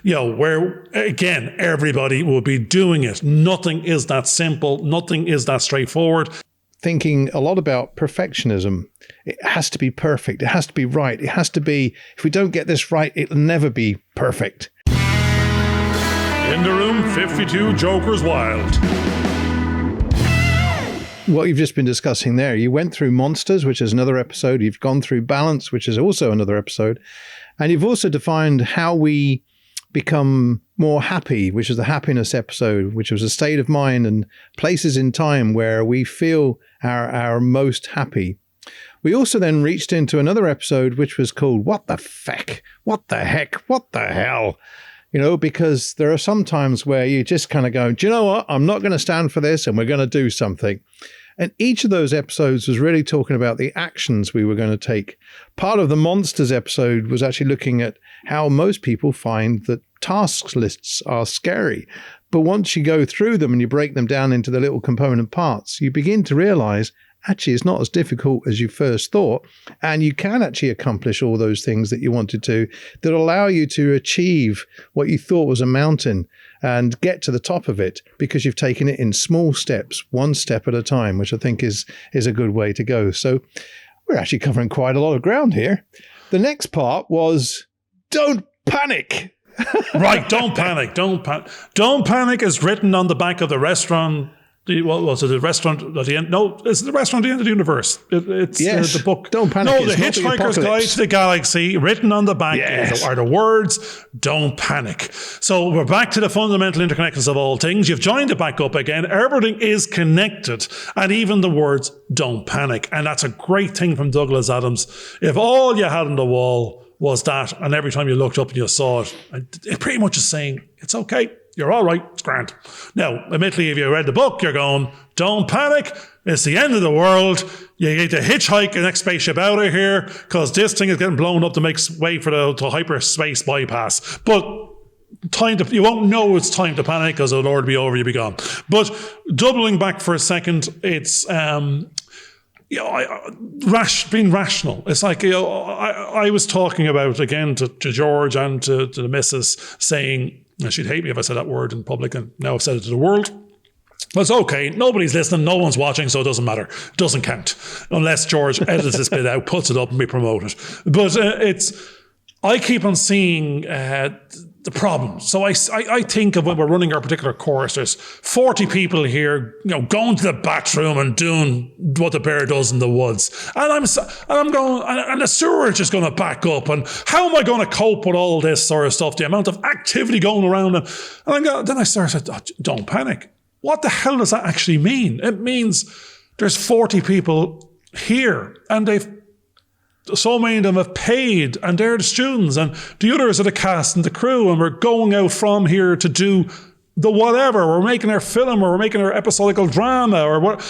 where, again, everybody will be doing it. Nothing is that simple. Nothing is that straightforward. Thinking a lot about perfectionism. It has to be perfect. It has to be right. It has to be, if we don't get this right, it'll never be perfect. In the room, 52 Jokers Wild. What you've just been discussing there, you went through monsters, which is another episode. You've gone through balance, which is also another episode. And you've also defined how we become more happy, which is the happiness episode, which was a state of mind and places in time where we feel our most happy. We also then reached into another episode, which was called What the Feck? What the heck? What the hell? Because there are some times where you just kind of go, do you know what? I'm not going to stand for this and we're going to do something. And each of those episodes was really talking about the actions we were going to take. Part of the monsters episode was actually looking at how most people find that task lists are scary. But once you go through them and you break them down into the little component parts, you begin to realize actually it's not as difficult as you first thought. And you can actually accomplish all those things that you wanted to that allow you to achieve what you thought was a mountain and get to the top of it because you've taken it in small steps, one step at a time, which I think is a good way to go. So we're actually covering quite a lot of ground here. The next part was don't panic. Right, don't panic. Don't panic. Don't panic is written on the back of the restaurant. What was it? The restaurant at the end? No, it's the restaurant at the end of the universe. It's yes. The book. Don't panic. No, the Hitchhiker's Guide to the Galaxy. Written on the back are the words. Don't panic. So we're back to the fundamental interconnectedness of all things. You've joined it back up again. Everything is connected, and even the words "don't panic." And that's a great thing from Douglas Adams. If all you had on the wall was that, and every time you looked up and you saw it, it pretty much is saying it's okay. You're all right. It's grand. Now, admittedly, if you read the book, you're going, don't panic. It's the end of the world. You need to hitchhike the next spaceship out of here because this thing is getting blown up to make way for the hyperspace bypass. But you won't know it's time to panic because it'll already be over, you'll be gone. But doubling back for a second, it's being rational. It's like, I was talking about, again, to George and to the missus, saying, she'd hate me if I said that word in public, and now I've said it to the world. But it's okay. Nobody's listening. No one's watching, so it doesn't matter. It doesn't count. Unless George edits this bit out, puts it up, and we promote it. But I keep on seeing the problem. So I think of when we're running our particular course, there's 40 people here, going to the bathroom and doing what the bear does in the woods. And I'm going, and the sewer is just going to back up. And how am I going to cope with all this sort of stuff? The amount of activity going around. And then I started, don't panic. What the hell does that actually mean? It means there's 40 people here and so many of them have paid and they're the students and the others are the cast and the crew, and we're going out from here to do the whatever. We're making our film or we're making our episodical drama or what.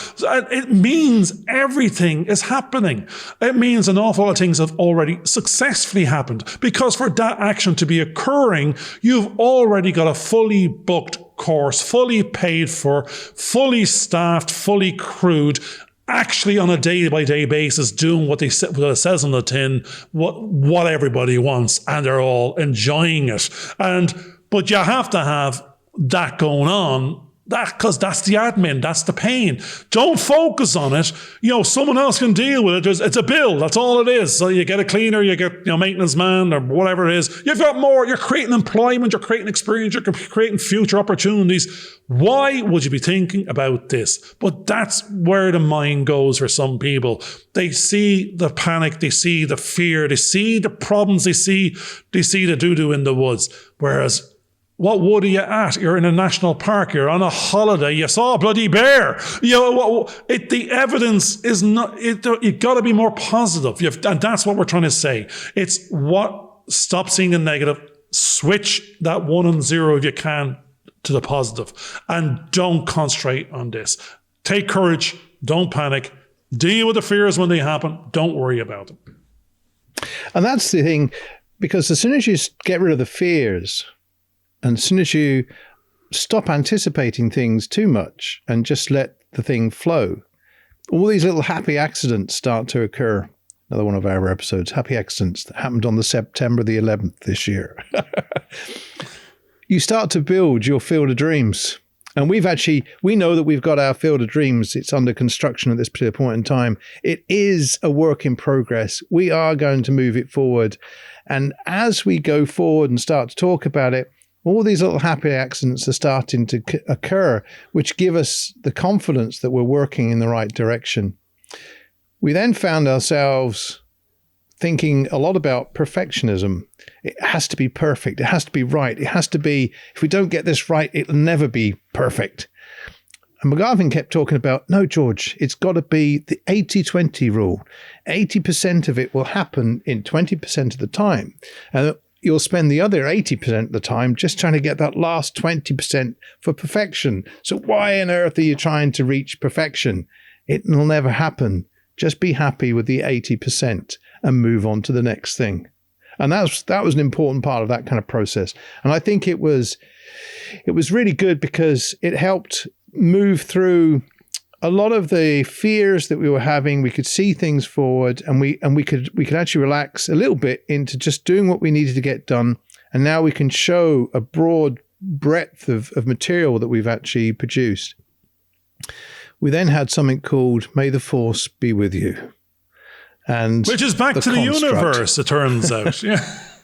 It means everything is happening. It means an awful lot of things have already successfully happened, because for that action to be occurring, you've already got a fully booked course, fully paid for, fully staffed, fully crewed, actually on a day-by-day basis doing what it says on the tin, what everybody wants, and they're all enjoying it. But you have to have that going on, because that's the admin, that's the pain. Don't focus on it. Someone else can deal with it. It's a bill. That's all it is. So you get a cleaner, you get maintenance man or whatever it is. You've got more. You're creating employment. You're creating experience. You're creating future opportunities. Why would you be thinking about this? But that's where the mind goes for some people. They see the panic. They see the fear. They see the problems. They see the doo-doo in the woods. Whereas, what wood are you at? You're in a national park. You're on a holiday. You saw a bloody bear. The evidence is not. You've got to be more positive. And that's what we're trying to say. It's stop seeing the negative. Switch that 1 and 0 if you can to the positive, and don't concentrate on this. Take courage. Don't panic. Deal with the fears when they happen. Don't worry about them. And that's the thing, because as soon as you get rid of the fears, and as soon as you stop anticipating things too much and just let the thing flow, all these little happy accidents start to occur. Another one of our episodes, happy accidents that happened on the September the 11th this year. you start to build your field of dreams. And we know that we've got our field of dreams. It's under construction at this particular point in time. It is a work in progress. We are going to move it forward. And as we go forward and start to talk about it, all these little happy accidents are starting to occur, which give us the confidence that we're working in the right direction. We then found ourselves thinking a lot about perfectionism. It has to be perfect. It has to be right. It has to be, if we don't get this right, it'll never be perfect. And Garvin kept talking about, no, George, it's got to be the 80-20 rule. 80% of it will happen in 20% of the time. And you'll spend the other 80% of the time just trying to get that last 20% for perfection. So why on earth are you trying to reach perfection? It will never happen. Just be happy with the 80% and move on to the next thing. And that was an important part of that kind of process. And I think it was really good because it helped move through a lot of the fears that we were having. We could see things forward, and we could actually relax a little bit into just doing what we needed to get done. And now we can show a broad breadth of material that we've actually produced. We then had something called May the Force Be With You. Which is back to the universe, it turns out. Yeah.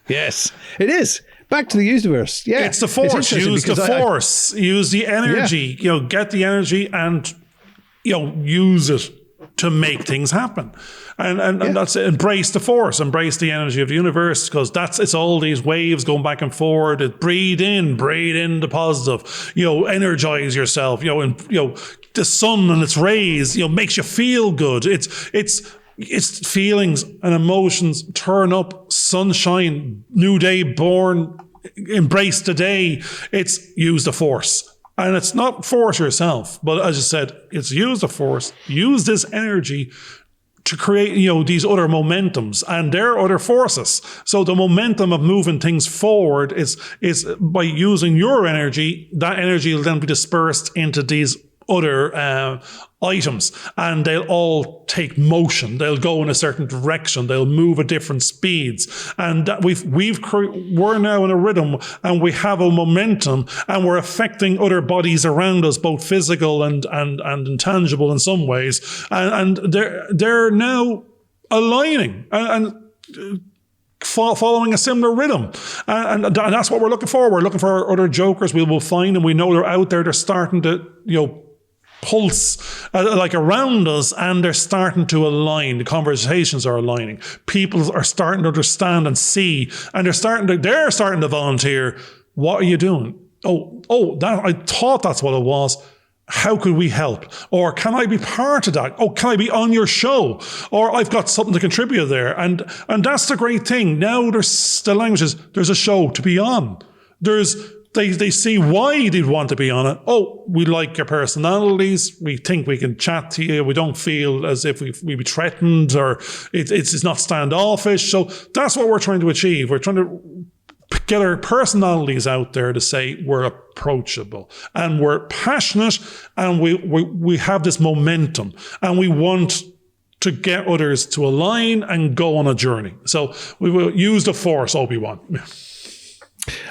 Yes, it is. Back to the universe. Yeah. It's the force. Use the force. Use the energy. Yeah. Get the energy and use it to make things happen. And that's it. Embrace the force, embrace the energy of the universe, because it's all these waves going back and forward. Breathe in the positive, energize yourself, the sun and its rays, makes you feel good. It's feelings and emotions, turn up, sunshine, new day born, embrace the day. It's use the force. And it's not force yourself, but as I said, it's use the force, use this energy to create, these other momentums, and there are other forces. So the momentum of moving things forward is by using your energy. That energy will then be dispersed into these other items, and they'll all take motion. They'll go in a certain direction. They'll move at different speeds, and that we're now in a rhythm, and we have a momentum, and we're affecting other bodies around us, both physical and intangible in some ways, and they're now aligning and following a similar rhythm, and that's what we're looking for. We're looking for other jokers. We will find them. We know they're out there. They're starting to pulse like around us, and they're starting to align. The conversations are aligning. People are starting to understand and see, and they're starting to volunteer. What are you doing? I thought that's what it was. How could we help? Or can I be part of that? Oh, can I be on your show? Or I've got something to contribute there. And that's the great thing. Now there's the languages. There's a show to be on. They see why they'd want to be on it. Oh, we like your personalities. We think we can chat to you. We don't feel as if we be threatened, or it's not standoffish. So that's what we're trying to achieve. We're trying to get our personalities out there to say we're approachable and we're passionate, and we have this momentum, and we want to get others to align and go on a journey. So we will use the force, Obi-Wan.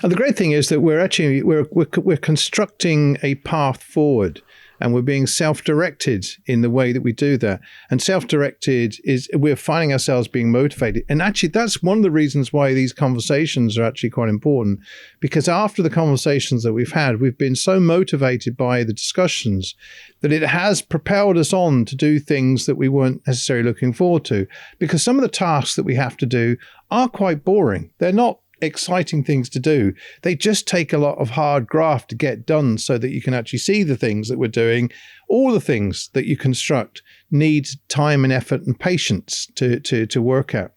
And the great thing is that we're constructing a path forward, and we're being self-directed in the way that we do that. And self-directed is we're finding ourselves being motivated. And actually, that's one of the reasons why these conversations are actually quite important, because after the conversations that we've had, we've been so motivated by the discussions that it has propelled us on to do things that we weren't necessarily looking forward to, because some of the tasks that we have to do are quite boring. They're not exciting things to do. They just take a lot of hard graft to get done so that you can actually see the things that we're doing. All the things that you construct need time and effort and patience to work out.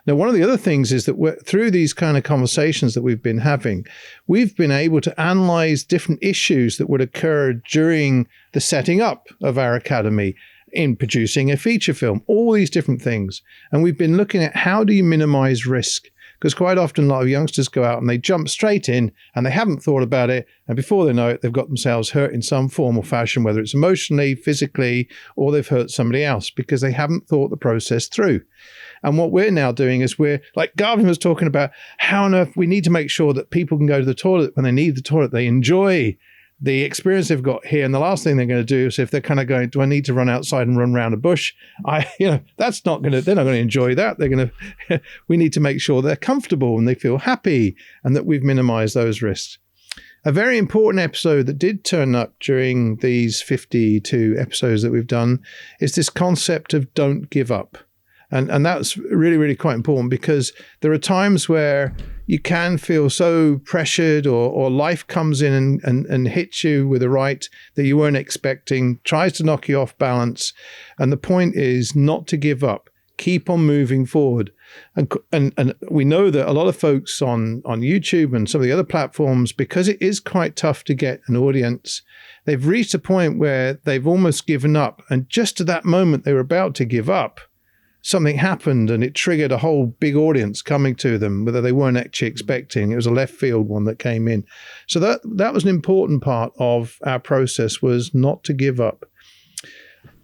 Now, one of the other things is that through these kind of conversations that we've been having, we've been able to analyze different issues that would occur during the setting up of our academy, in producing a feature film, all these different things. And we've been looking at how do you minimize risk? Because quite often a lot of youngsters go out and they jump straight in and they haven't thought about it. And before they know it, they've got themselves hurt in some form or fashion, whether it's emotionally, physically, or they've hurt somebody else because they haven't thought the process through. And what we're now doing is we're, like Garvin was talking about, how on earth we need to make sure that people can go to the toilet when they need the toilet. They enjoy the experience they've got here. And the last thing they're going to do is if they're kind of going, do I need to run outside and run around a bush? That's not going to, they're not going to enjoy that. They're going to, we need to make sure they're comfortable and they feel happy and that we've minimized those risks. A very important episode that did turn up during these 52 episodes that we've done is this concept of don't give up. And that's really, really quite important because there are times where you can feel so pressured or life comes in and hits you with a right that you weren't expecting, tries to knock you off balance. And the point is not to give up. Keep on moving forward. And we know that a lot of folks on YouTube and some of the other platforms, because it is quite tough to get an audience, they've reached a point where they've almost given up. And just at that moment they were about to give up, something happened and it triggered a whole big audience coming to them, whether they weren't actually expecting. It was a left field one that came in. So that was an important part of our process, was not to give up.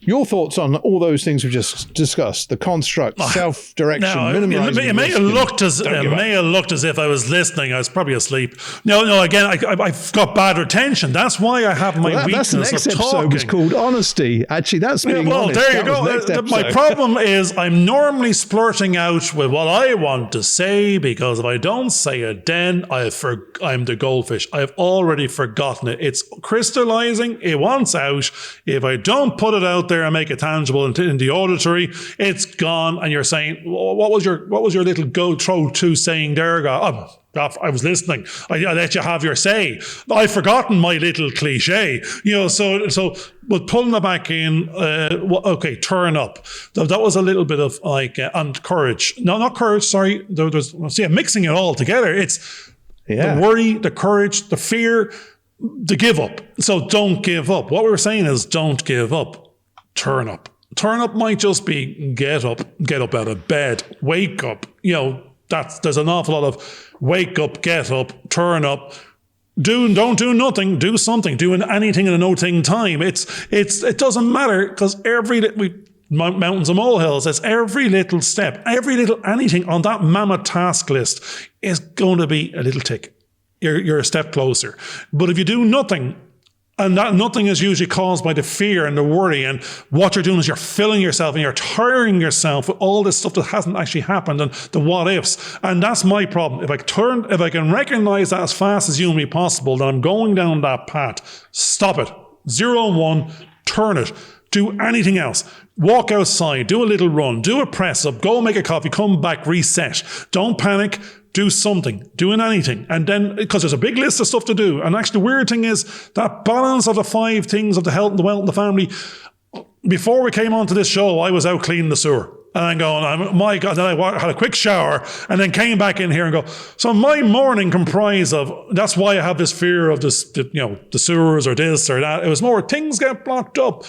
Your thoughts on all those things we've just discussed, the construct, self-direction, minimizing. It may have looked as if I was listening. I was probably asleep. No, again, I've got bad retention. That's why I have my weakness of talking. That's the next episode was called Honesty. Actually, that's being honest. There you go. My problem is I'm normally splurting out with what I want to say, because if I don't say it, then I'm the goldfish. I've already forgotten it. It's crystallizing. It wants out. If I don't put it out there and make it tangible in the auditory, it's gone. And you're saying, what was your little go-to saying there? I was listening. I let you have your say. I've forgotten my little cliche, so but pulling it back in, okay, turn up. That was a little bit of and courage. No, not courage, sorry. I'm mixing it all together. It's the worry, the courage, the fear, the give up. So don't give up. What we were saying is don't give up. Turn up. Turn up might just be get up out of bed, wake up. There's an awful lot of wake up, get up, turn up. Don't do nothing, do something, doing anything in a no-thing time. It doesn't matter, because mountains and molehills, it's every little step, every little anything on that mammoth task list is going to be a little tick. You're a step closer. But if you do nothing, and that nothing is usually caused by the fear and the worry, and what you're doing is you're filling yourself and you're tiring yourself with all this stuff that hasn't actually happened and the what ifs. And that's my problem. If I can recognize that as fast as humanly possible, that I'm going down that path, stop it. 0 and 1, turn it. Do anything else. Walk outside, do a little run, do a press up, go make a coffee, come back, reset. Don't panic. Do something, doing anything. And then, because there's a big list of stuff to do. And actually the weird thing is that balance of the 5 things of the health and the wealth and the family. Before we came onto this show, I was out cleaning the sewer. And I'm going, my God, then I had a quick shower and then came back in here and go, so my morning comprised of, that's why I have this fear of this, the sewers or this or that. It was more things get blocked up.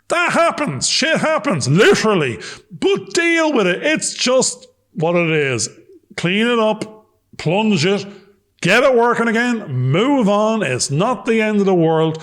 That happens. Shit happens, literally. But deal with it. It's just what it is. Clean it up. Plunge it, get it working again, move on. It's not the end of the world.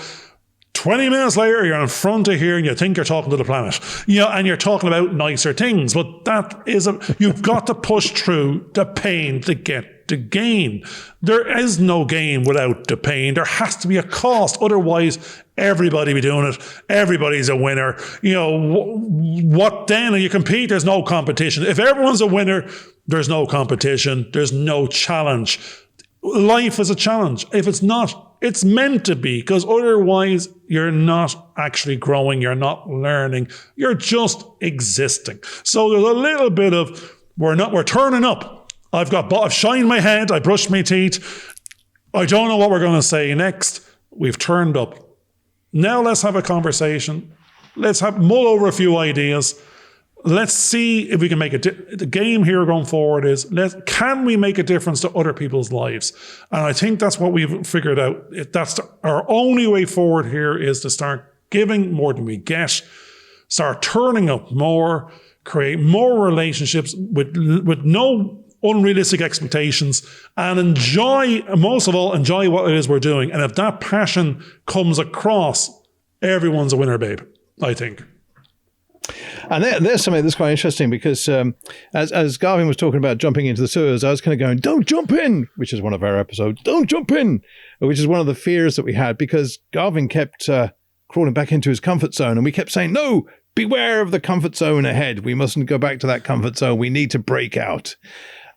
20 minutes later, you're in front of here and you think you're talking to the planet, and you're talking about nicer things. But that is you've got to push through the pain to get the gain. There is no gain without the pain. There has to be a cost. Otherwise, everybody be doing it. Everybody's a winner. What then? You compete, there's no competition. If everyone's a winner, there's no competition. There's no challenge. Life is a challenge. If it's not, it's meant to be, because otherwise you're not actually growing. You're not learning. You're just existing. So there's a little bit of, we're turning up. I've shined my head. I brushed my teeth. I don't know what we're going to say next. We've turned up. Now let's have a conversation. Let's mull over a few ideas. Let's see if we can make the game here going forward is, can we make a difference to other people's lives? And I think that's what we've figured out. Our only way forward here is to start giving more than we get, start turning up more, create more relationships with no unrealistic expectations, and most of all, enjoy what it is we're doing. And if that passion comes across, everyone's a winner, babe, I think. And there's something that's quite interesting because as Garvin was talking about jumping into the sewers, I was kind of going, don't jump in, which is one of our episodes, don't jump in, which is one of the fears that we had because Garvin kept crawling back into his comfort zone and we kept saying, no, beware of the comfort zone ahead. We mustn't go back to that comfort zone. We need to break out.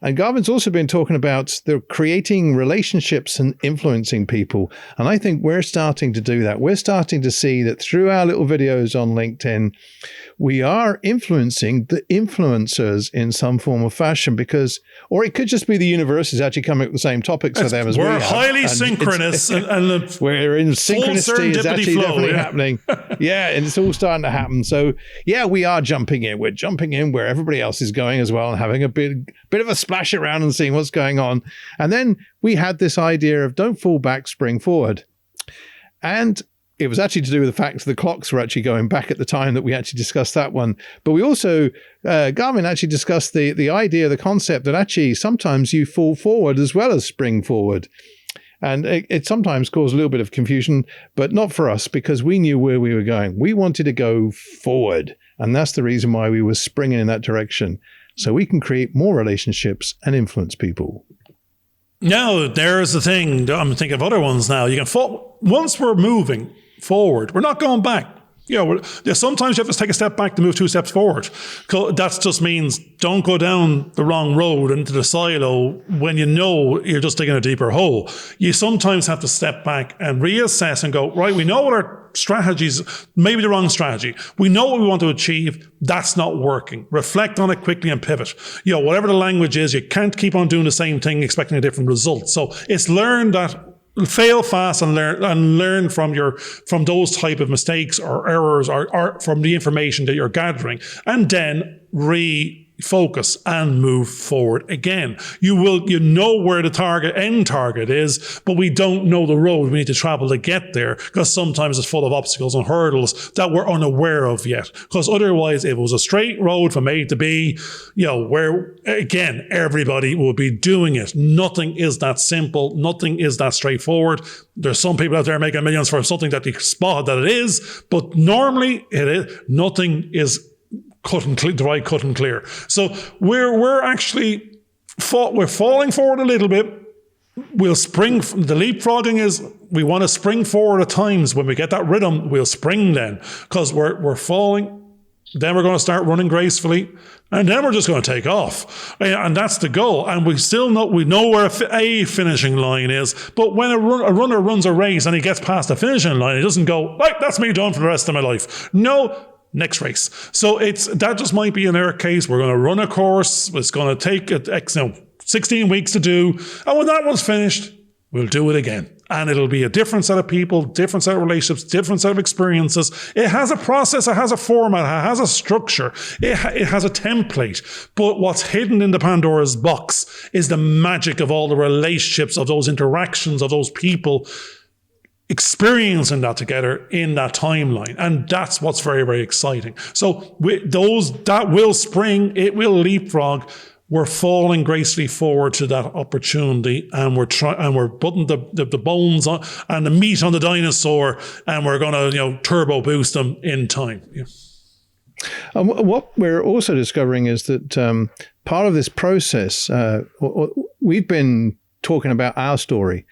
And Garvin's also been talking about the creating relationships and influencing people. And I think we're starting to do that. We're starting to see that through our little videos on LinkedIn, we are influencing the influencers in some form or fashion or it could just be the universities actually coming up with the same topics for them as we have. We're highly synchronous. and we're in synchronicity is actually definitely happening. Yeah, and it's all starting to happen. So yeah, we are jumping in. We're jumping in where everybody else is going as well and having a bit of a splash around and seeing what's going on. And then we had this idea of don't fall back, spring forward. And it was actually to do with the fact that the clocks were actually going back at the time that we actually discussed that one. But we also, Garvin actually discussed the idea, the concept that actually sometimes you fall forward as well as spring forward. And it sometimes caused a little bit of confusion, but not for us because we knew where we were going. We wanted to go forward. And that's the reason why we were springing in that direction. So we can create more relationships and influence people. Now, there's the thing. I'm thinking of other ones now. Once we're moving forward, we're not going back. Sometimes you have to take a step back to move 2 steps forward. That just means don't go down the wrong road into the silo when you know you're just digging a deeper hole. You sometimes have to step back and reassess and go, right, we know what our strategies, maybe the wrong strategy. We know what we want to achieve. That's not working. Reflect on it quickly and pivot. Whatever the language is, you can't keep on doing the same thing expecting a different result. So it's learn that. Fail fast and learn from those type of mistakes or errors or from the information that you're gathering, and then refocus and move forward again. You know where the end target is, but we don't know the road we need to travel to get there because sometimes it's full of obstacles and hurdles that we're unaware of yet. Because otherwise, if it was a straight road from A to B, where again everybody will be doing it. Nothing is that simple. Nothing is that straightforward. There's some people out there making millions for something that they spot that it is, but normally it is. Nothing is cut and clear. So we're actually we're falling forward a little bit. We'll spring. The leapfrogging is we want to spring forward at times. When we get that rhythm, we'll spring then because we're falling. Then we're going to start running gracefully, and then we're just going to take off. And that's the goal. And we know where a finishing line is. But when a runner runs a race and he gets past the finishing line, he doesn't go, right, that's me done for the rest of my life. No. Next race. So that just might be in our case. We're going to run a course. It's going to take 16 weeks to do. And when that one's finished, we'll do it again. And it'll be a different set of people, different set of relationships, different set of experiences. It has a process. It has a format. It has a structure. It has a template. But what's hidden in the Pandora's box is the magic of all the relationships, of those interactions, of those people experiencing that together in that timeline. And that's what's very, very exciting. So that will spring, it will leapfrog. We're falling gracefully forward to that opportunity, and we're putting the bones on and the meat on the dinosaur, and we're going to turbo boost them in time. Yeah. And what we're also discovering is that part of this process, we've been talking about our story.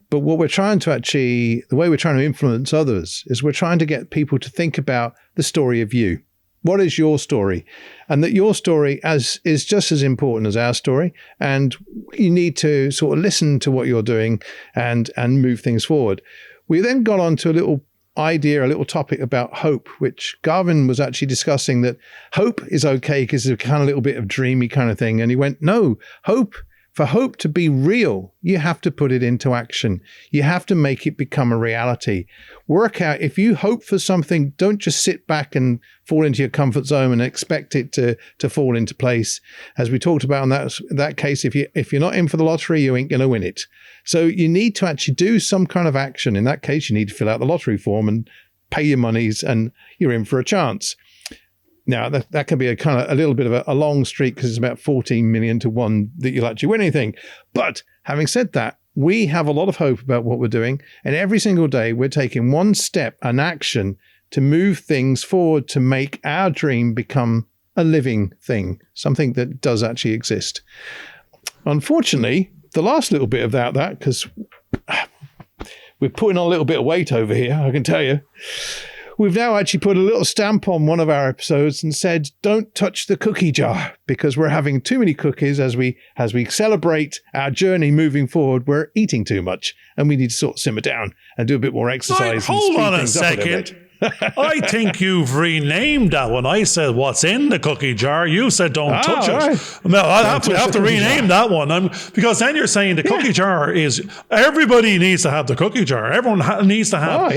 But what we're trying to the way we're trying to influence others is we're trying to get people to think about the story of you. What is your story? And that your story is just as important as our story. And you need to sort of listen to what you're doing and move things forward. We then got on to a little topic about hope, which Garvin was actually discussing, that hope is okay because it's a kind of little bit of dreamy kind of thing. And he went, no, for hope to be real, you have to put it into action. You have to make it become a reality. Work out, if you hope for something, don't just sit back and fall into your comfort zone and expect it to fall into place. As we talked about in that case, if you're not in for the lottery, you ain't going to win it. So you need to actually do some kind of action. In that case, you need to fill out the lottery form and pay your monies, and you're in for a chance. Now, that can be a kind of a little bit of a long streak because it's about 14 million to 1 that you'll actually win anything. But having said that, we have a lot of hope about what we're doing. And every single day, we're taking one step, an action to move things forward to make our dream become a living thing, something that does actually exist. Unfortunately, the last little bit about that, because we're putting on a little bit of weight over here, I can tell you. We've now actually put a little stamp on one of our episodes and said, don't touch the cookie jar, because we're having too many cookies as we celebrate our journey moving forward. We're eating too much and we need to sort of simmer down and do a bit more exercise. Hold on a second. I think you've renamed that one. I said, what's in the cookie jar? You said, don't touch it. Right. No, I'll have to rename that one. Because then you're saying the cookie jar is, everybody needs to have the cookie jar. Everyone needs to have,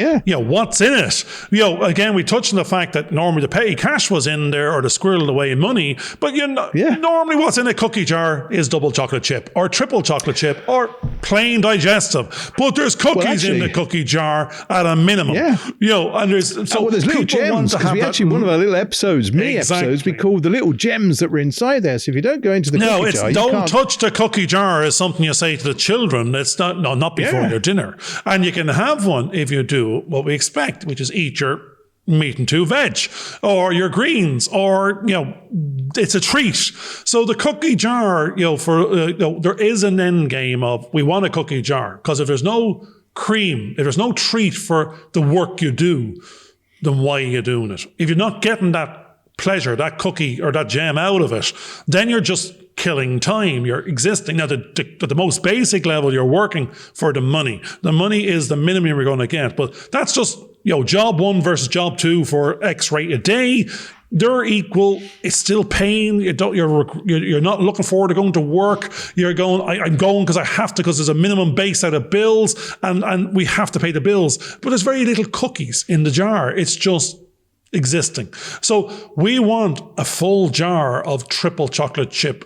what's in it. Again, we touched on the fact that normally the petty cash was in there or the squirreled away money. But normally what's in a cookie jar is double chocolate chip or triple chocolate chip or plain digestive. But there's cookies in the cookie jar at a minimum. And there's there's little gems, because we actually, one of our little episodes, episodes, we called the little gems that were inside there. So if you don't go into the cookie jar, don't touch the cookie jar is something you say to the children. It's not before your dinner. And you can have one if you do what we expect, which is eat your meat and 2 veg, or your greens, or it's a treat. So the cookie jar, there is an end game of we want a cookie jar, because if there's no cream, if there's no treat for the work you do, then why are you doing it? If you're not getting that pleasure, that cookie or that gem out of it, then you're just killing time. You're existing. Now, at the most basic level, you're working for the money. The money is the minimum you're going to get. But that's just, job 1 versus job 2 for X rate a day. They're equal. It's still pain. You're not looking forward to going to work. You're going, I'm going because I have to, because there's a minimum base out of bills and we have to pay the bills. But there's very little cookies in the jar. It's just existing. So we want a full jar of triple chocolate chip,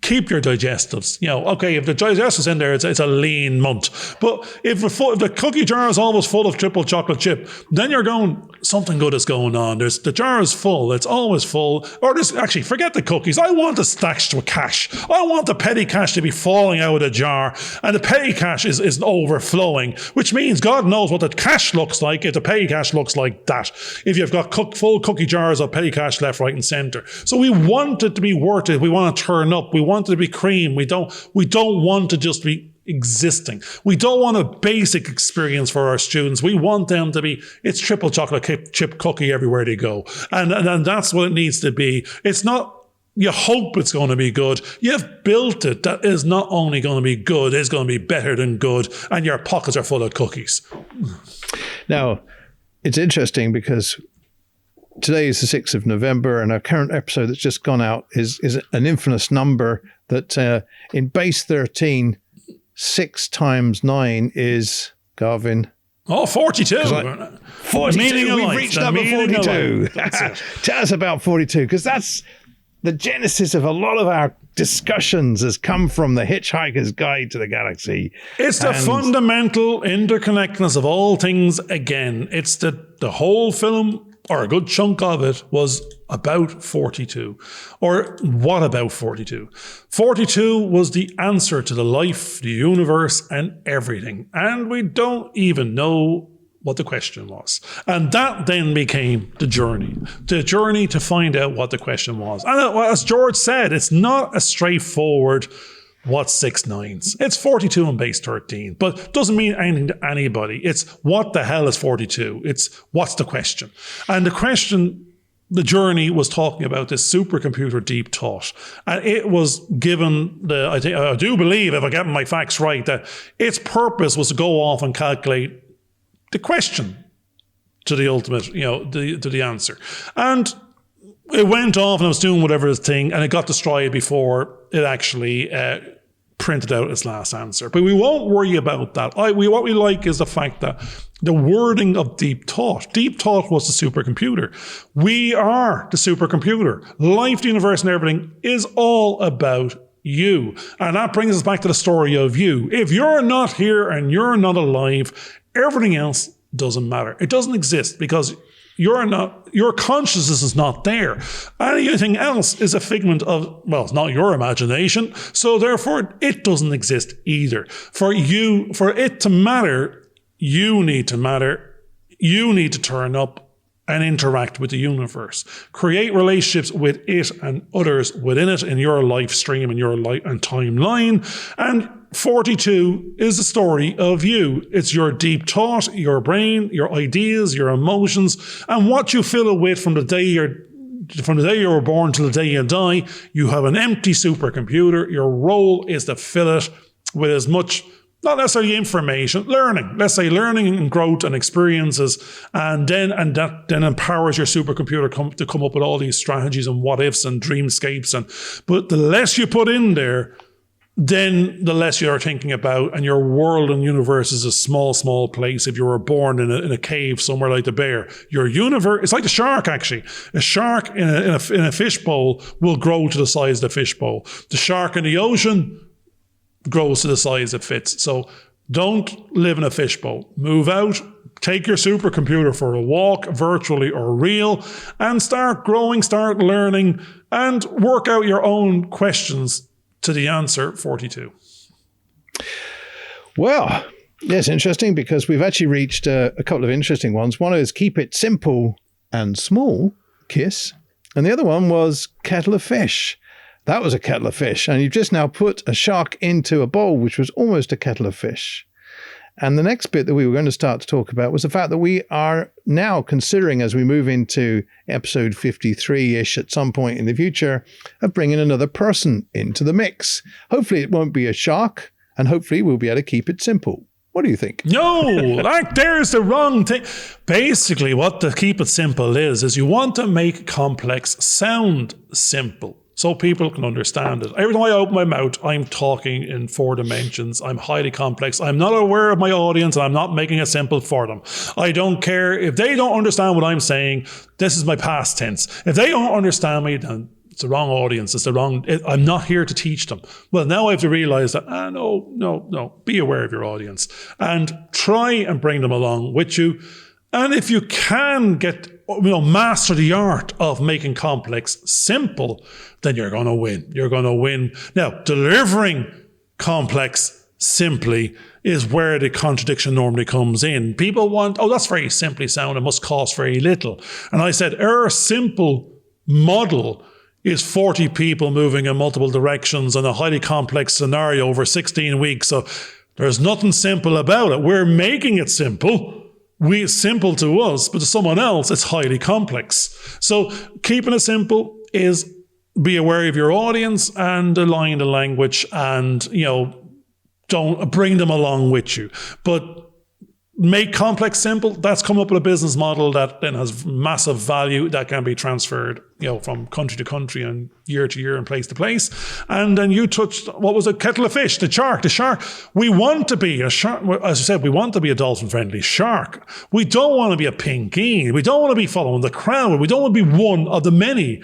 keep your digestives. Okay, if the digestive's in there, it's a lean month. But if the cookie jar is always full of triple chocolate chip, then you're going, something good is going on. The jar is full. It's always full. Or actually, forget the cookies. I want the stacks to cash. I want the petty cash to be falling out of the jar. And the petty cash is overflowing, which means God knows what the cash looks like if the petty cash looks like that. If you've got full cookie jars of petty cash left, right, and center. So we want it to be worth it. We want to turn up. We want it to be cream. We don't want to just be existing. We don't want a basic experience for our students. We want them to be, it's triple chocolate chip cookie everywhere they go. And that's what it needs to be. It's not, you hope it's going to be good. You've built it. That is not only going to be good, it's going to be better than good. And your pockets are full of cookies. Now, it's interesting because today is the 6th of November, and our current episode that's just gone out is an infamous number that in base 13, 6 times 9 is, Garvin? 42. 42. We've reached number 42. Tell us about 42, because that's the genesis of a lot of our discussions has come from the Hitchhiker's Guide to the Galaxy. It's the fundamental interconnectedness of all things again. It's the whole film, or a good chunk of it, was about 42. Or what about 42? 42 was the answer to the life, the universe, and everything. And we don't even know what the question was. And that then became the journey to find out what the question was. And as George said, it's not a straightforward what's 6 nines. It's 42 on base 13, but doesn't mean anything to anybody. It's what the hell is 42? It's what's the question? And the question, the journey was talking about this supercomputer deep thought. And it was given I do believe, if I get my facts right, that its purpose was to go off and calculate the question to the ultimate, to the answer. And it went off and it was doing whatever its thing, and it got destroyed before it actually printed out its last answer. But we won't worry about that. What we like is the fact that the wording of deep thought was the supercomputer. We are the supercomputer. Life, the universe, and everything is all about you. And that brings us back to the story of you. If you're not here and you're not alive, everything else doesn't matter. It doesn't exist because your consciousness is not there. Anything else is a figment of, well, it's not your imagination. So therefore it doesn't exist either. For it to matter, you need to matter. You need to turn up and interact with the universe. Create relationships with it and others within it in your life stream and your life and timeline. And 42 is the story of you. It's your deep thought, your brain, your ideas, your emotions, and what you fill it with from the day you were born till the day you die. You have an empty supercomputer. Your role is to fill it with as much, not necessarily information, learning. Let's say learning and growth and experiences, and that then empowers your supercomputer to come up with all these strategies and what ifs and dreamscapes. But the less you put in there, then the less you're thinking about, and your world and universe is a small, small place. If you were born in a cave somewhere like the bear, your universe, it's like the shark actually. A shark in a fishbowl will grow to the size of the fishbowl. The shark in the ocean grows to the size it fits. So don't live in a fishbowl. Move out, take your supercomputer for a walk, virtually or real, and start growing, start learning, and work out your own questions to the answer 42. Well, yes, interesting, because we've actually reached a couple of interesting ones. One is keep it simple and small, KISS. And the other one was kettle of fish. That was a kettle of fish. And you've just now put a shark into a bowl, which was almost a kettle of fish. And the next bit that we were going to start to talk about was the fact that we are now considering, as we move into episode 53-ish at some point in the future, of bringing another person into the mix. Hopefully it won't be a shark, and hopefully we'll be able to keep it simple. What do you think? No, there's the wrong thing. Basically, what the keep it simple is you want to make complex sound simple, so people can understand it. Every time I open my mouth, I'm talking in 4 dimensions. I'm highly complex. I'm not aware of my audience, and I'm not making it simple for them. I don't care if they don't understand what I'm saying. This is my past tense. If they don't understand me, then it's the wrong audience. I'm not here to teach them. Well, now I have to realize that, no, be aware of your audience and try and bring them along with you. And if you can master the art of making complex simple, then you're going to win. You're going to win. Now, delivering complex simply is where the contradiction normally comes in. People want, that's very simply sound. It must cost very little. And I said, our simple model is 40 people moving in multiple directions in a highly complex scenario over 16 weeks. So there's nothing simple about it. We're making it simple. It's simple to us, but to someone else, it's highly complex. So keeping it simple is be aware of your audience and align the language, and, don't bring them along with you. But make complex simple. That's come up with a business model that then has massive value that can be transferred, from country to country and year to year and place to place. And then you touched, what was a kettle of fish, the shark. We want to be a shark. As I said, we want to be a dolphin friendly shark. We don't want to be a pinguine. We don't want to be following the crowd. We don't want to be one of the many.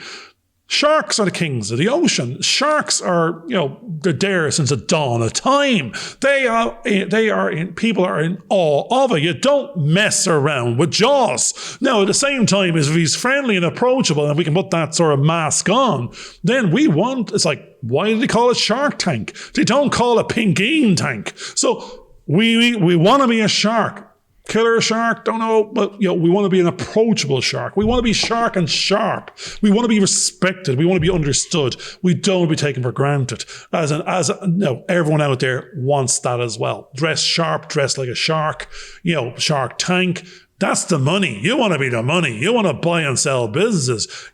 Sharks are the kings of the ocean. Sharks are, they're there since the dawn of time. People are in awe of it. You don't mess around with Jaws. Now, at the same time, if he's friendly and approachable and we can put that sort of mask on, then it's like, why do they call it Shark Tank? They don't call it Pinguine Tank. So we want to be a shark. Killer shark, don't know, but we want to be an approachable shark. We want to be shark and sharp. We want to be respected. We want to be understood. We don't want to be taken for granted. Everyone out there wants that as well. Dress sharp, dress like a shark. Shark Tank. That's the money. You want to be the money. You want to buy and sell businesses.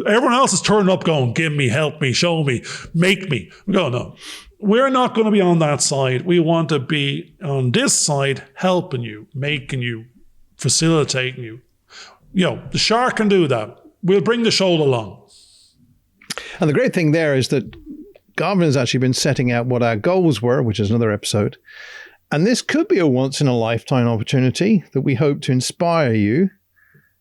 Everyone else is turning up going, give me, help me, show me, make me. We go, no. We're not going to be on that side. We want to be on this side, helping you, making you, facilitating you. The shark can do that. We'll bring the shoal along. And the great thing there is that Garvin has actually been setting out what our goals were, which is another episode. And this could be a once-in-a-lifetime opportunity that we hope to inspire you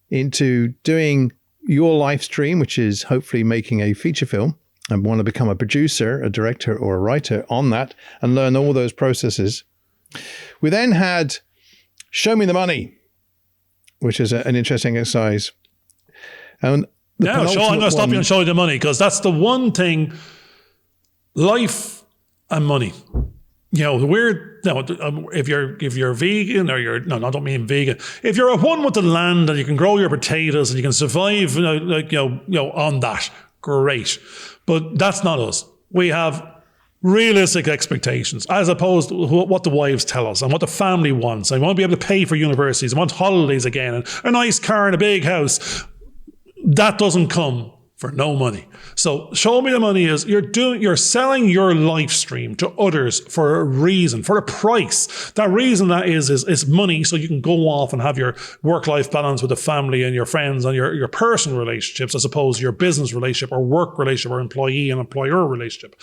into doing your life stream, which is hopefully making a feature film, and want to become a producer, a director, or a writer on that and learn all those processes. We then had Show Me the Money, which is an interesting exercise. And I'm going to stop you and show you the money, because that's the one thing. Life and money. If you're vegan, or I don't mean vegan. If you're at one with the land and you can grow your potatoes and you can survive, on that, great. But that's not us. We have realistic expectations, as opposed to what the wives tell us and what the family wants. I want to be able to pay for universities. I want holidays again, and a nice car and a big house. That doesn't come for no money. So show me the money is you're selling your life stream to others for a reason, for a price. That reason that is money, so you can go off and have your work-life balance with the family and your friends and your personal relationships, as opposed to your business relationship or work relationship or employee and employer relationship.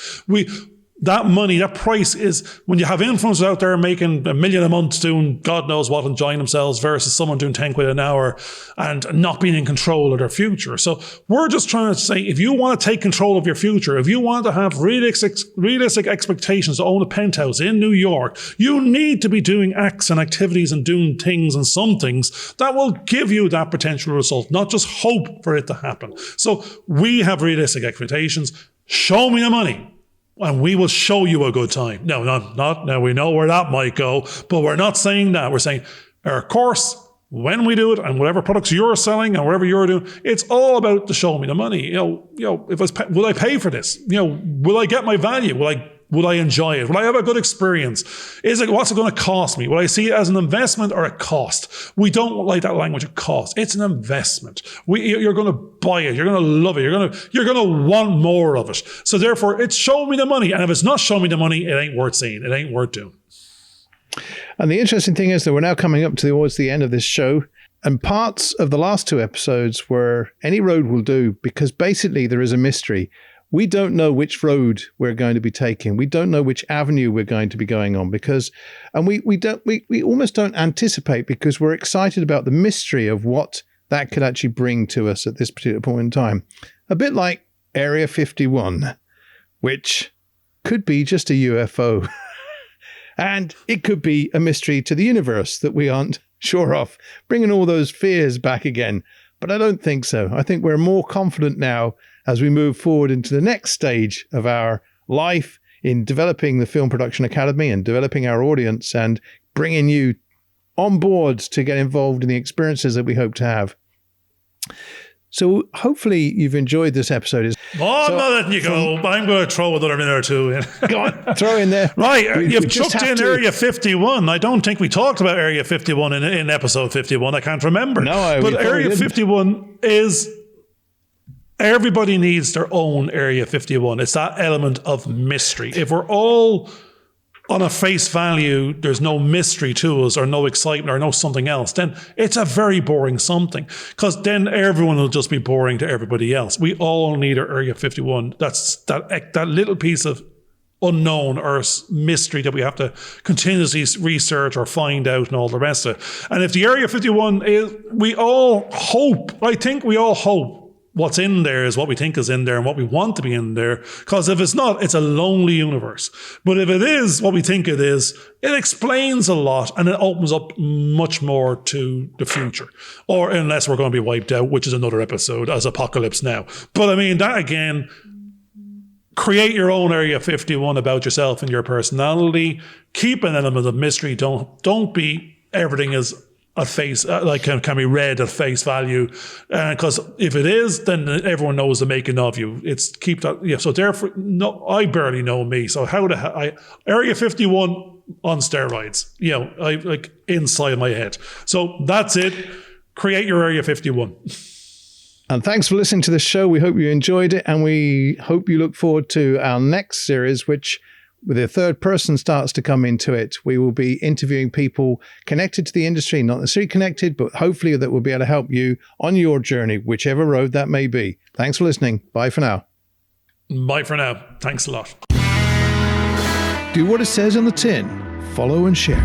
That money, that price is when you have influencers out there making $1 million a month doing God knows what, enjoying themselves, versus someone doing 10 quid an hour and not being in control of their future. So we're just trying to say, if you want to take control of your future, if you want to have realistic expectations to own a penthouse in New York, you need to be doing acts and activities and doing things and some things that will give you that potential result, not just hope for it to happen. So we have realistic expectations. Show me the money, and we will show you a good time. No, not. Now, we know where that might go, but we're not saying that. We're saying our course, when we do it, and whatever products you're selling and whatever you're doing, it's all about the show me the money. Will I pay for this? Will I get my value? Will I enjoy it? Will I have a good experience? What's it going to cost me? Will I see it as an investment or a cost? We don't like that language of cost. It's an investment. You're going to buy it. You're going to love it. You're going to want more of it. So therefore, it's show me the money. And if it's not show me the money, it ain't worth seeing. It ain't worth doing. And the interesting thing is that we're now coming up towards the end of this show. And parts of the last two episodes were any road will do, because basically there is a mystery. We don't know which road we're going to be taking. We don't know which avenue we're going to be going on, we almost don't anticipate, because we're excited about the mystery of what that could actually bring to us at this particular point in time. A bit like Area 51, which could be just a UFO. And it could be a mystery to the universe that we aren't sure of, bringing all those fears back again. But I don't think so. I think we're more confident now as we move forward into the next stage of our life in developing the Film Production Academy and developing our audience and bringing you on board to get involved in the experiences that we hope to have. So hopefully you've enjoyed this episode. I'm not letting you go. I'm going to throw another minute or two in. Go on, throw in there. Right, you've chucked in Area 51. I don't think we talked about Area 51 in episode 51. I can't remember. But Area 51 is... Everybody needs their own Area 51. It's that element of mystery. If we're all on a face value, there's no mystery to us or no excitement or no something else, then it's a very boring something, because then everyone will just be boring to everybody else. We all need our Area 51. That's that little piece of unknown or mystery that we have to continuously research or find out and all the rest of it. And if the Area 51 is, we all hope what's in there is what we think is in there and what we want to be in there. Because if it's not, it's a lonely universe. But if it is what we think it is, it explains a lot and it opens up much more to the future. Or unless we're going to be wiped out, which is another episode as Apocalypse Now. But I mean, that again, create your own Area 51 about yourself and your personality. Keep an element of mystery. Don't be everything is at face, can be read at face value, because if it is, then everyone knows the making of you. It's keep that, yeah. So therefore, no, I barely know me. So Area 51 on steroids, I like inside my head. So that's it. Create your Area 51. And thanks for listening to this show. We hope you enjoyed it, and we hope you look forward to our next series, which, with a third person starts to come into it. We will be interviewing people connected to the industry, not necessarily connected, but hopefully that will be able to help you on your journey, whichever road that may be. Thanks for listening. Bye for now. Bye for now. Thanks a lot. Do what it says on the tin. Follow and share.